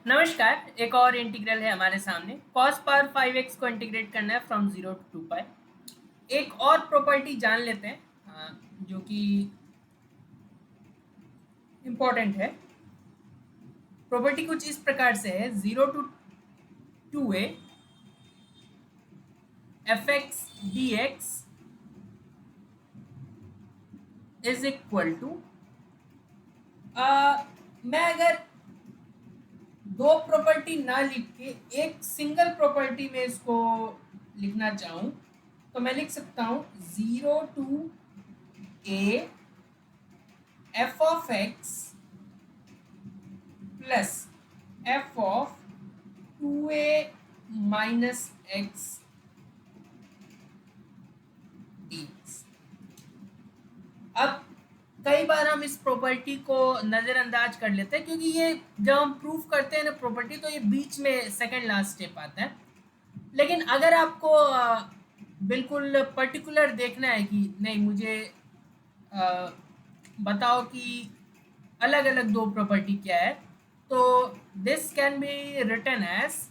नमस्कार। एक और इंटीग्रल है हमारे सामने। cos पावर 5x को इंटीग्रेट करना है फ्रॉम 0 टू 2 पाई। एक और प्रॉपर्टी जान लेते हैं जो कि इम्पोर्टेंट है। प्रॉपर्टी कुछ इस प्रकार से है, 0 to 2a f x d x is equal to, मैं अगर दो प्रॉपर्टी ना लिख के एक सिंगल प्रॉपर्टी में इसको लिखना चाहूँ तो मैं लिख सकता हूँ 0 to a f of x plus f of 2a minus x dx। अब कई बार हम इस प्रॉपर्टी को नज़रअंदाज कर लेते हैं क्योंकि ये जब हम प्रूफ करते हैं ना प्रॉपर्टी, तो ये बीच में सेकंड लास्ट स्टेप आता है। लेकिन अगर आपको बिल्कुल पर्टिकुलर देखना है कि नहीं, मुझे अ, बताओ कि अलग अलग दो प्रॉपर्टी क्या है, तो this can be written as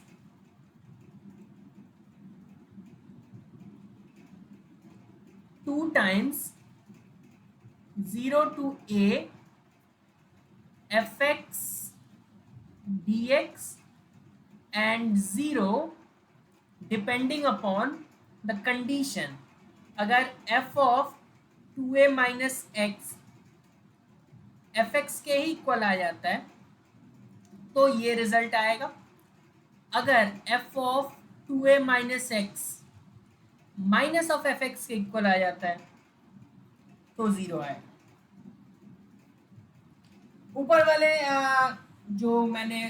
2 times 0 to a fx dx and 0 depending upon the condition। अगर f of 2a minus X F x के ही इक्वल आ जाता है तो ये रिजल्ट आएगा। अगर f of 2a minus x minus of F x के equal आ जाता है तो जीरो आएगा। ऊपर वाले जो मैंने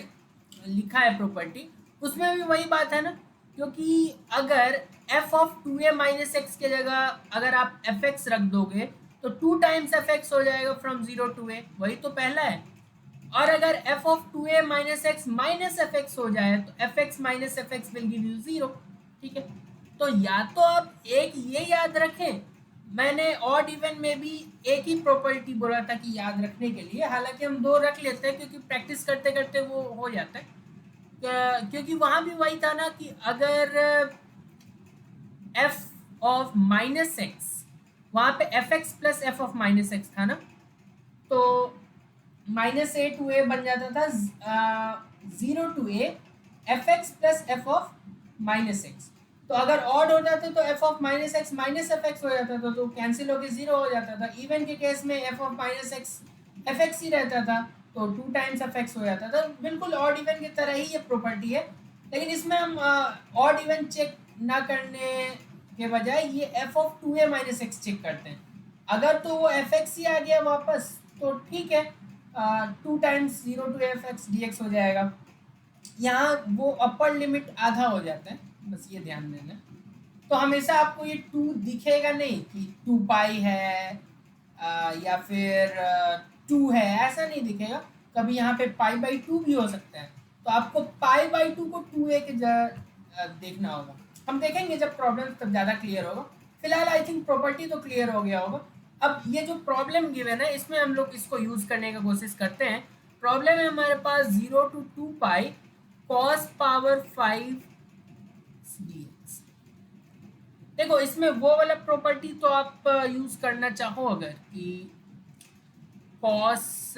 लिखा है प्रॉपर्टी, उसमें भी वही बात है ना, क्योंकि अगर f of 2a minus x के जगह अगर आप एफ एक्स रख दोगे तो 2 टाइम्स एफ एक्स हो जाएगा फ्रॉम 0 टू a, वही तो पहला है। और अगर f of 2a minus x minus f x हो जाए तो F x minus f x will give you zero. ठीक है, तो या तो आप एक ये याद रखें, मैंने ऑड इवन में भी एक ही प्रॉपर्टी बोला था कि याद रखने के लिए, हालांकि हम दो रख लेते हैं क्योंकि प्रैक्टिस करते करते वो हो जाता है। क्योंकि वहां भी वही था ना कि अगर एफ ऑफ माइनस एक्स, वहां पे F x plus f of minus x था ना, तो माइनस ए टू ए बन जाता था 0 to a f x plus f of minus x. तो अगर ऑड हो जाते तो F of minus x minus f x हो जाता था, तो कैंसिल होकर जीरो हो जाता था। इवन के केस में F of minus X F X ही रहता था तो 2 टाइम्स एफ एक्स हो जाता था। बिल्कुल ऑड इवन की तरह ही ये प्रॉपर्टी है, लेकिन इसमें हम ऑड इवन चेक ना करने के बजाय ये f of 2a minus x check करते हैं। अगर तो वो एफ एक्स ही आ गया वापस तो ठीक है, 2 times 0 to F x d x हो जाएगा। यहाँ वो अपर लिमिट आधा हो जाता है, बस ये ध्यान देना। तो हमेशा आपको ये 2 दिखेगा नहीं कि 2 पाई है या फिर 2 है, ऐसा नहीं दिखेगा। कभी यहाँ पे पाई बाई 2 भी हो सकता है, तो आपको पाई बाई 2 को 2a के देखना होगा। हम देखेंगे जब प्रॉब्लम तब ज़्यादा क्लियर होगा। फिलहाल आई थिंक प्रॉपर्टी तो क्लियर हो गया होगा। अब ये जो प्रॉब्लम गिवन है इसमें हम लोग इसको यूज़ करने का कोशिश करते हैं। प्रॉब्लम है हमारे पास 0 to 2 pi cos power 5 dx। देखो, इसमें वो वाला प्रॉपर्टी तो आप यूज करना चाहो अगर कि cos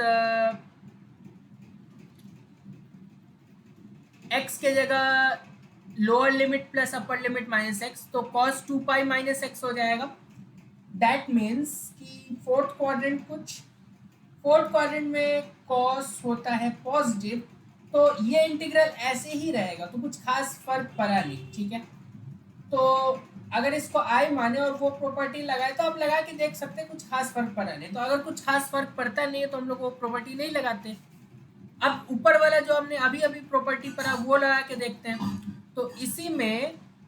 x के जगह lower limit plus upper limit minus x, तो cos 2 पाई माइनस एक्स हो जाएगा। दैट मीन्स कि फोर्थ क्वाड्रेंट में cos होता है पॉजिटिव, तो ये इंटीग्रल ऐसे ही रहेगा, तो कुछ खास फर्क पड़ा नहीं। ठीक है, तो अगर इसको आई माने और वो प्रॉपर्टी लगाए तो आप लगा के देख सकते हैं कुछ खास फर्क पड़ा नहीं। तो अगर कुछ खास फर्क पड़ता नहीं है तो हम लोग वो प्रॉपर्टी नहीं लगाते। अब ऊपर वाला जो हमने अभी अभी प्रॉपर्टी पढ़ा वो लगा के देखते हैं। तो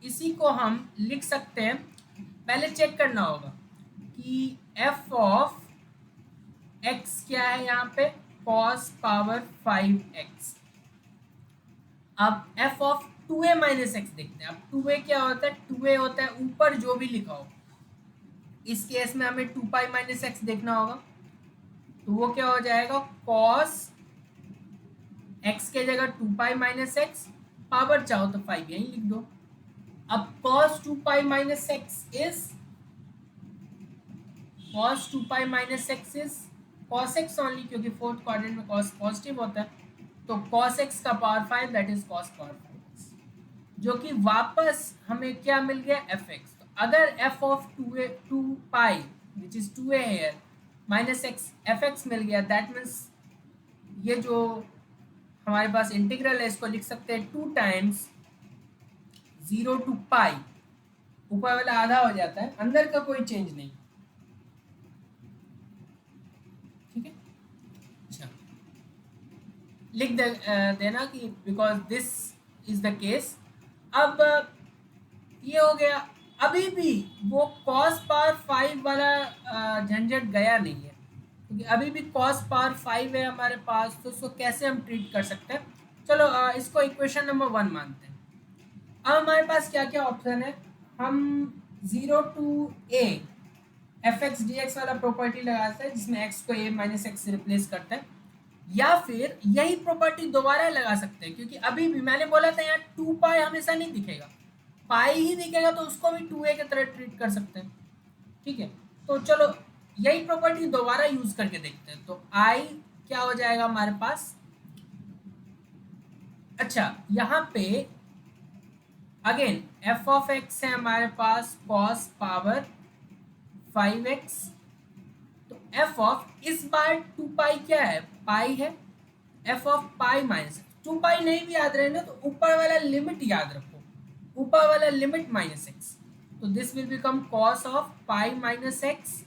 इसी को हम लिख सकते हैं। पहले चेक करना होगा कि एफ ऑफ एक्स क्या है, यहाँ पे cos पावर 5x। अब F of 2a minus x देखते हैं। अब 2a क्या होता है, 2a होता है ऊपर जो भी लिखा हो। इस केस में हमें 2 पाई माइनस एक्स देखना होगा, तो वो क्या हो जाएगा cos एक्स के जगह 2 पाई माइनस एक्स, पावर चाहो तो 5 यहीं लिख दो। अब cos 2 pi minus x is cos 2 pi minus x is cos x only, क्योंकि फोर्थ क्वाड्रेंट में cos पॉजिटिव होता है, तो cos x का power 5 that is cos power 5x, जो कि वापस हमें क्या मिल गया fx। तो अगर f of 2 pi which is 2a here minus x fx मिल गया, दैट मीन्स ये जो हमारे पास इंटीग्रल है इसको लिख सकते हैं 2 टाइम्स 0 टू पाई, ऊपर वाला आधा हो जाता है, अंदर का कोई चेंज नहीं, ठीक है। अच्छा, लिख देना कि because this is the case. अब ये हो गया, अभी भी वो cos पावर 5 वाला झंझट गया नहीं है, क्योंकि अभी भी cos पावर 5 है हमारे पास, तो इसको कैसे हम ट्रीट कर सकते हैं। चलो इसको इक्वेशन नंबर 1 मानते हैं। अब हमारे पास क्या क्या ऑप्शन है, हम 0 to a f x d x वाला प्रॉपर्टी लगाते हैं जिसमें x को a माइनस एक्स से रिप्लेस करते हैं, या फिर यही प्रॉपर्टी दोबारा लगा सकते हैं, क्योंकि अभी भी मैंने बोला था यहाँ 2 पाई हमेशा नहीं दिखेगा, पाई ही दिखेगा, तो उसको भी 2a की तरह ट्रीट कर सकते हैं, ठीक है। तो चलो यही प्रॉपर्टी दोबारा यूज करके देखते हैं। तो i क्या हो जाएगा हमारे पास, अच्छा यहाँ पे अगेन f ऑफ x है हमारे पास cos पावर 5x, तो f ऑफ इस बार 2 पाई क्या है, पाई है, f ऑफ पाई माइनस 2 पाई नहीं भी याद रहे ना तो ऊपर वाला लिमिट याद रखो, ऊपर वाला लिमिट माइनस एक्स, तो this will become cos of pi minus x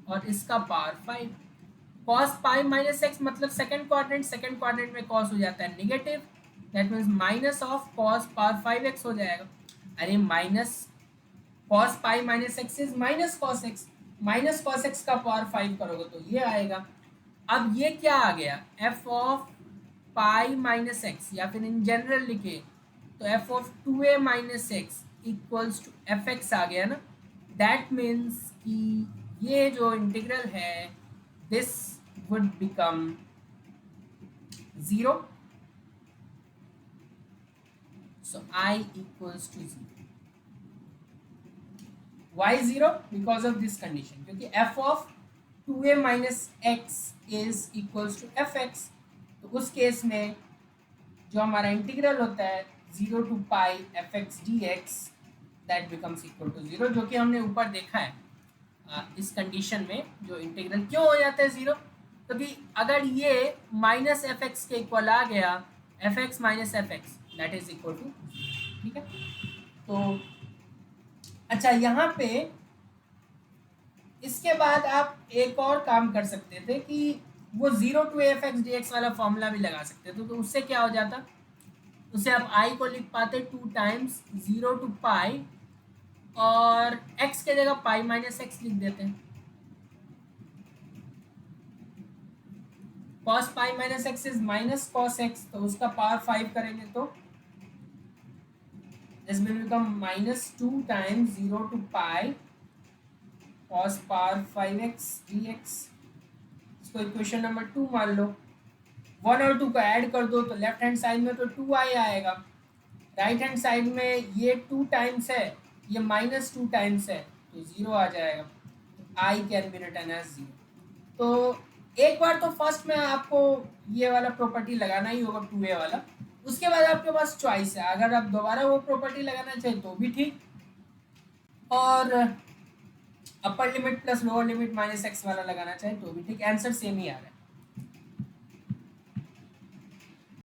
और इसका power 5। Cos pi minus x मतलब सेकंड क्वाड्रेंट में कॉस हो जाता है negative, that means minus of cos power 5x हो जाएगा। अरे minus cos pi minus x is minus cos x, minus cos x का पावर 5 करोगे तो ये आएगा। अब ये क्या आ गया, F of pi minus X, या फिर इन जनरल लिखे तो F of 2a minus X equals to F X आ गया ना, दैट मीन्स कि ये जो इंटीग्रल है this would become 0, so I equals to 0। Why 0? Because of this condition, क्योंकि f of 2a minus x is equals to fx, तो उस केस में जो हमारा इंटीग्रल होता है 0 to pi f x d x that becomes equal to 0, जो कि हमने ऊपर देखा है। इस कंडीशन में जो इंटीग्रल क्यों हो जाता है 0, क्योंकि अगर ये माइनस एफ एक्स के इक्वल आ गया, f x minus f x that is equal to, ठीक है। तो अच्छा यहाँ पे इसके बाद आप एक और काम कर सकते थे कि वो 0 to F x d x वाला फॉर्मूला भी लगा सकते थे, तो उससे क्या हो जाता, उससे आप i को लिख पाते 2 टाइम्स 0 टू पाई और x के जगह पाई माइनस एक्स लिख देते हैं, cos pi minus x is minus cos x, तो उसका पावर 5 करेंगे तो this will become minus 2 times 0 to pi cos power 5x dx। इसको इक्वेशन नंबर 2 मान लो, 1 और 2 को ऐड कर दो तो लेफ्ट हैंड साइड में तो 2i आएगा, राइट हैंड साइड में ये 2 टाइम्स है, ये माइनस 2 टाइम्स है, तो 0 आ जाएगा, तो i can be written as 0। तो एक बार तो फर्स्ट में आपको ये वाला प्रॉपर्टी लगाना ही होगा 2a वाला, उसके बाद आपके पास चॉइस है, अगर आप दोबारा वो प्रॉपर्टी लगाना चाहें तो भी ठीक, और upper limit plus lower limit minus x वाला लगाना चाहें तो भी ठीक, आंसर सेम ही आ रहा है।